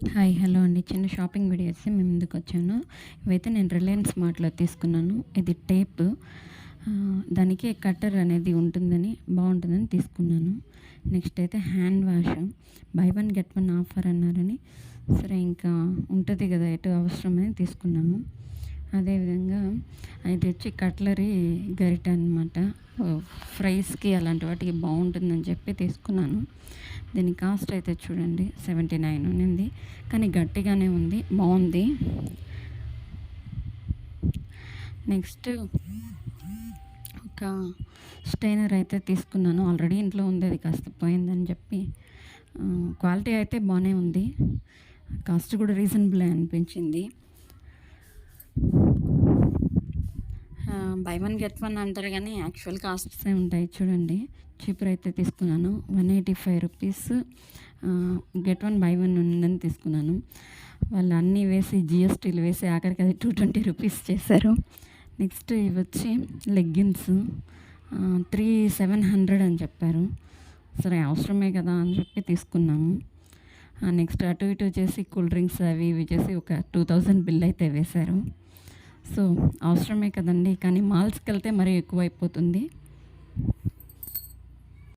Hi. Hello అండి. చిన్న shopping video చేసి మీ ముందుకొచ్చాను. ఇవైతే నేను రిలయన్స్ మార్ట్‌లో తీసుకున్నాను. ఇది టేప్. దానికి కట్టర్ అనేది ఉంటుందని బావుంటుందని తీసుకున్నాను. నెక్స్ట్ అయితే hand wash by one get one offer అన్నారని సరే ఇంకా ఉంటది కదా! ఎటు అవసరమని తీసుకున్నాము. అదేవిధంగా ఇది వచ్చి కట్లరీ గరిట అనమాట. ఫ్రైస్‌కి అలాంటి వాటికి బావుంటుందని చెప్పి తీసుకున్నాను. దీని కాస్ట్ అయితే చూడండి 79 ఉన్నింది. కానీ గట్టిగానే ఉంది. బావుంది. నెక్స్ట్ ఒక స్టెయినర్ అయితే తీసుకున్నాను. ఆల్రెడీ ఇంట్లో ఉంది. అది కాస్త పోయిందని చెప్పి క్వాలిటీ అయితే బానే ఉంది. కాస్ట్ కూడా రీజనబులే అనిపించింది. బై వన్ గెట్ వన్ అంటారు గానీ యాక్చువల్ కాస్ట్సే ఉంటాయి చూడండి. చీపర్ అయితే తీసుకున్నాను. 185 rupees get one by one ఉందని తీసుకున్నాను. వాళ్ళు అన్నీ వేసి జీఎస్టీలు వేసి ఆఖరికి అది 220 రూపీస్ చేశారు. నెక్స్ట్ ఇవొచ్చి లెగ్గిన్స్ 700 అని చెప్పారు. సరే అవసరమే కదా అని చెప్పి తీసుకున్నాము. నెక్స్ట్ అటు ఇటు చేసి కూల్ డ్రింక్స్ అవి ఇవి చేసి ఒక 2000 బిల్ అయితే వేశారు. సో అవసరమే కదండీ! కానీ మాల్స్‌కెళ్తే మరీ ఎక్కువైపోతుంది.